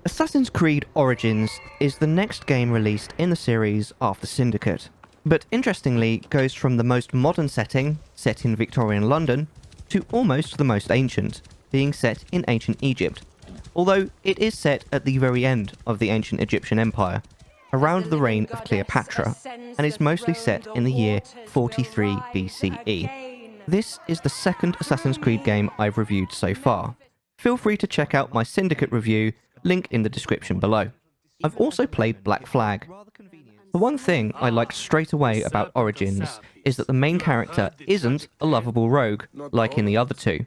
Assassin's Creed Origins is the next game released in the series after Syndicate, but interestingly goes from the most modern setting, set in Victorian London, to almost the most ancient, being set in ancient Egypt, although it is set at the very end of the ancient Egyptian Empire, around the reign of Cleopatra, and is mostly set in the year 43 BCE. This is the second Assassin's Creed game I've reviewed so far. Feel free to check out my Syndicate review, link in the description below. I've also played Black Flag. The one thing I liked straight away about Origins is that the main character isn't a lovable rogue, like in the other two.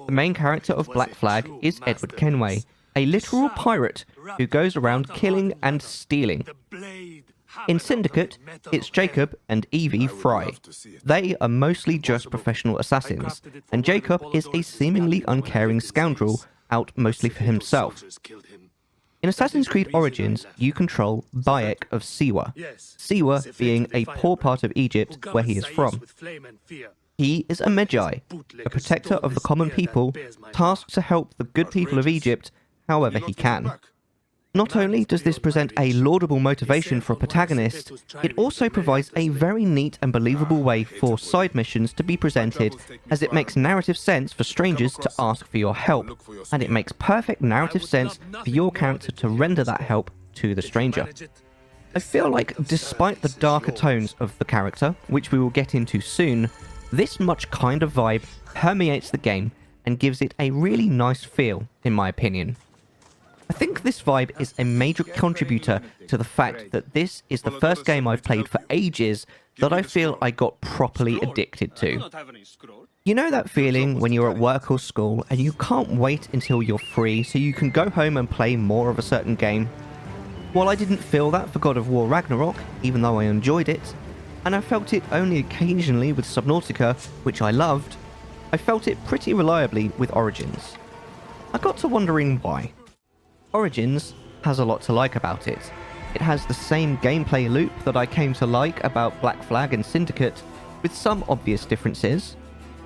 The main character of Black Flag is Edward Kenway, a literal pirate who goes around killing and stealing. In Syndicate, it's Jacob and Evie Fry. They are mostly just professional assassins, and Jacob is a seemingly uncaring scoundrel out mostly for himself. In Assassin's Creed Origins, you control Bayek of Siwa, Siwa being a poor part of Egypt where he is from. He is a Magi, a protector of the common people, tasked to help the good people of Egypt however he can. Not only does this present a laudable motivation for a protagonist, it also provides a very neat and believable way for side missions to be presented, as it makes narrative sense for strangers to ask for your help, and it makes perfect narrative sense for your character to render that help to the stranger. I feel like despite the darker tones of the character, which we will get into soon, this much kind of vibe permeates the game and gives it a really nice feel, in my opinion. I think this vibe is a major contributor to the fact that this is the first game I've played for ages that I feel I got properly addicted to. You know that feeling when you're at work or school and you can't wait until you're free so you can go home and play more of a certain game? While I didn't feel that for God of War Ragnarok, even though I enjoyed it, and I felt it only occasionally with Subnautica, which I loved, I felt it pretty reliably with Origins. I got to wondering why. Origins has a lot to like about it. It has the same gameplay loop that I came to like about Black Flag and Syndicate, with some obvious differences.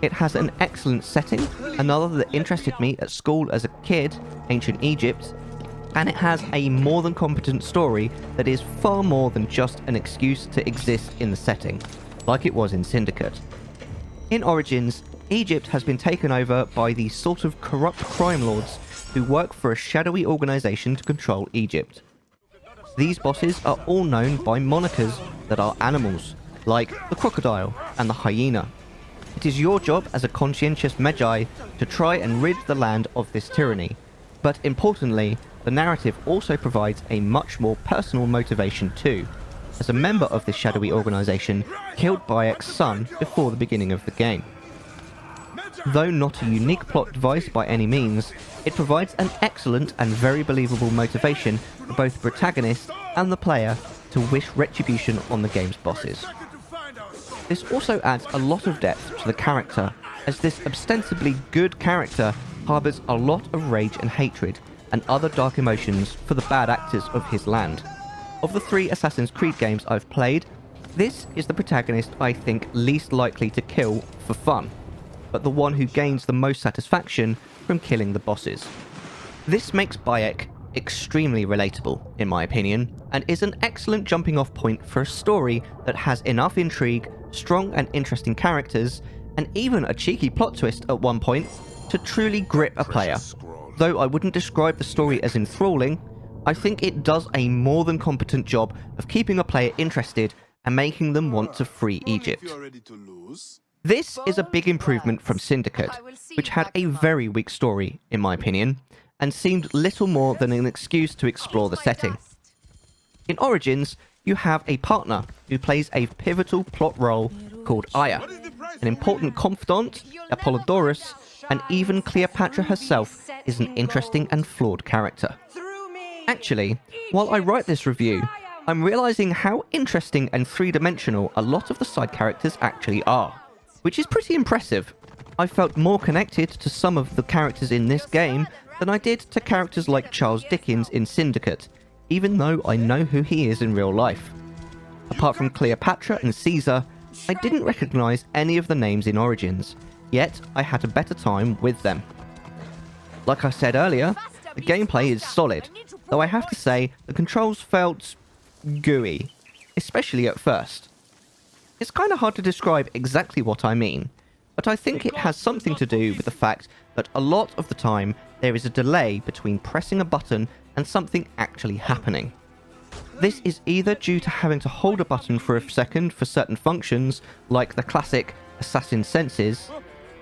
It has an excellent setting, another that interested me at school as a kid, ancient Egypt, and it has a more than competent story that is far more than just an excuse to exist in the setting, like it was in Syndicate. In Origins, Egypt has been taken over by these sort of corrupt crime lords who work for a shadowy organization to control Egypt. These bosses are all known by monikers that are animals, like the crocodile and the hyena. It is your job as a conscientious Magi to try and rid the land of this tyranny, but importantly, the narrative also provides a much more personal motivation too, as a member of this shadowy organization killed Bayek's son before the beginning of the game. Though not a unique plot device by any means, it provides an excellent and very believable motivation for both the protagonist and the player to wish retribution on the game's bosses. This also adds a lot of depth to the character, as this ostensibly good character harbours a lot of rage and hatred and other dark emotions for the bad actors of his land. Of the 3 Assassin's Creed games I've played, this is the protagonist I think least likely to kill for fun, but the one who gains the most satisfaction from killing the bosses. This makes Bayek extremely relatable, in my opinion, and is an excellent jumping off point for a story that has enough intrigue, strong and interesting characters, and even a cheeky plot twist at one point to truly grip a player. Though I wouldn't describe the story as enthralling, I think it does a more than competent job of keeping a player interested and making them want to free Egypt. This is a big improvement from Syndicate, which had a very weak story, in my opinion, and seemed little more than an excuse to explore the setting. In Origins, you have a partner who plays a pivotal plot role called Aya, an important confidant, Apollodorus, and even Cleopatra herself is an interesting and flawed character. Actually, while I write this review, I'm realizing how interesting and three-dimensional a lot of the side characters actually are, which is pretty impressive. I felt more connected to some of the characters in this game than I did to characters like Charles Dickens in Syndicate, even though I know who he is in real life. Apart from Cleopatra and Caesar, I didn't recognize any of the names in Origins, yet I had a better time with them. Like I said earlier, the gameplay is solid, though I have to say the controls felt gooey, especially at first. It's kind of hard to describe exactly what I mean, but I think it has something to do with the fact that a lot of the time there is a delay between pressing a button and something actually happening. This is either due to having to hold a button for a second for certain functions, like the classic assassin senses,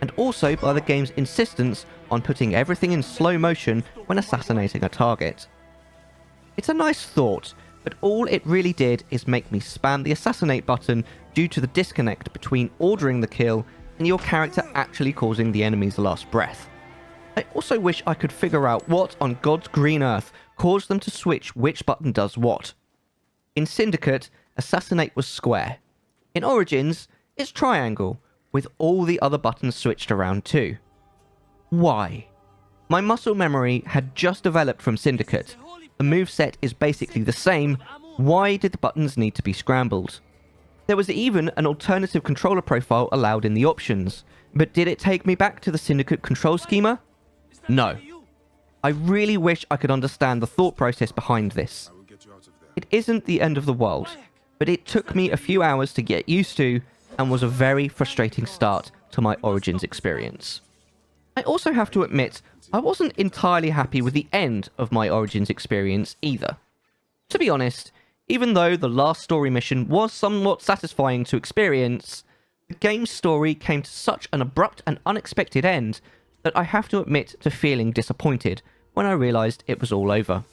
and also by the game's insistence on putting everything in slow motion when assassinating a target. It's a nice thought, but all it really did is make me spam the assassinate button due to the disconnect between ordering the kill and your character actually causing the enemy's last breath. I also wish I could figure out what on God's green earth caused them to switch which button does what. In Syndicate, assassinate was square. In Origins, it's triangle, with all the other buttons switched around too. Why? My muscle memory had just developed from Syndicate. The moveset is basically the same. Why did the buttons need to be scrambled? There was even an alternative controller profile allowed in the options, but did it take me back to the Syndicate control schema? No. I really wish I could understand the thought process behind this. It isn't the end of the world, but it took me a few hours to get used to and was a very frustrating start to my Origins experience. I also have to admit, I wasn't entirely happy with the end of my Origins experience either. To be honest, even though the last story mission was somewhat satisfying to experience, the game's story came to such an abrupt and unexpected end that I have to admit to feeling disappointed when I realised it was all over.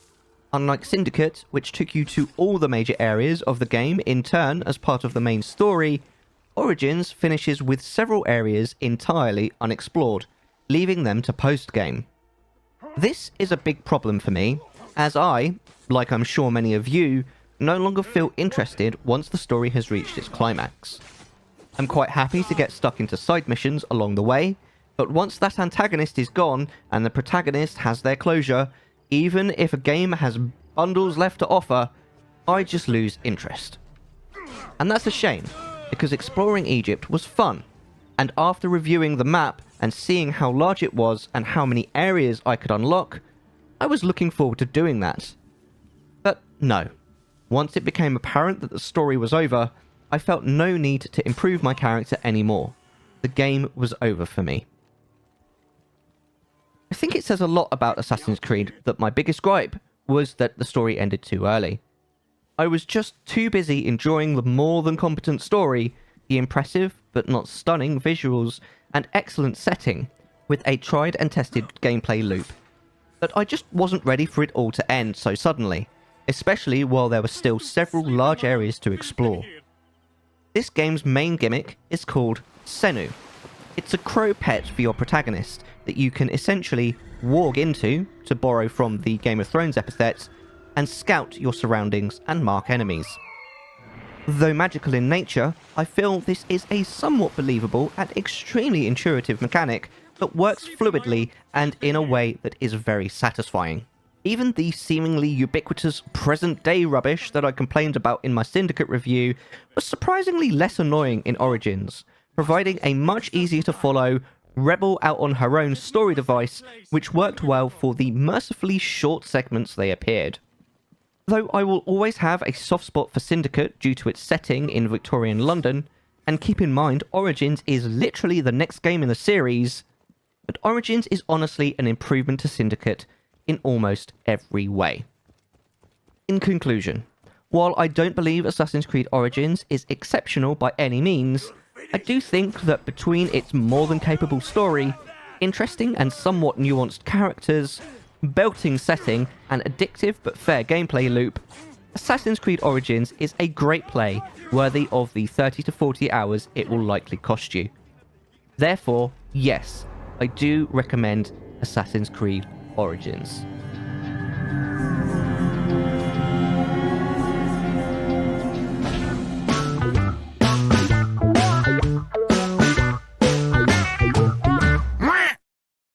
Unlike Syndicate, which took you to all the major areas of the game in turn as part of the main story, Origins finishes with several areas entirely unexplored, leaving them to post-game. This is a big problem for me, as I, like I'm sure many of you, no longer feel interested once the story has reached its climax. I'm quite happy to get stuck into side missions along the way, but once that antagonist is gone and the protagonist has their closure, even if a game has bundles left to offer, I just lose interest. And that's a shame, because exploring Egypt was fun, and after reviewing the map and seeing how large it was and how many areas I could unlock, I was looking forward to doing that. But no. Once it became apparent that the story was over, I felt no need to improve my character anymore. The game was over for me. I think it says a lot about Assassin's Creed that my biggest gripe was that the story ended too early. I was just too busy enjoying the more than competent story, the impressive but not stunning visuals, and excellent setting, with a tried and tested gameplay loop. But I just wasn't ready for it all to end so suddenly, especially while there were still several large areas to explore. This game's main gimmick is called Senu. It's a crow pet for your protagonist that you can essentially warg into, to borrow from the Game of Thrones epithets, and scout your surroundings and mark enemies. Though magical in nature, I feel this is a somewhat believable and extremely intuitive mechanic that works fluidly and in a way that is very satisfying. Even the seemingly ubiquitous present-day rubbish that I complained about in my Syndicate review was surprisingly less annoying in Origins, providing a much easier to follow, rebel out on her own story device, which worked well for the mercifully short segments they appeared. Though I will always have a soft spot for Syndicate due to its setting in Victorian London, and keep in mind Origins is literally the next game in the series, but Origins is honestly an improvement to Syndicate in almost every way. In conclusion, while I don't believe Assassin's Creed Origins is exceptional by any means, I do think that between its more than capable story, interesting and somewhat nuanced characters, belting setting, and addictive but fair gameplay loop, Assassin's Creed Origins is a great play worthy of the 30 to 40 hours it will likely cost you. Therefore, yes, I do recommend Assassin's Creed Origins.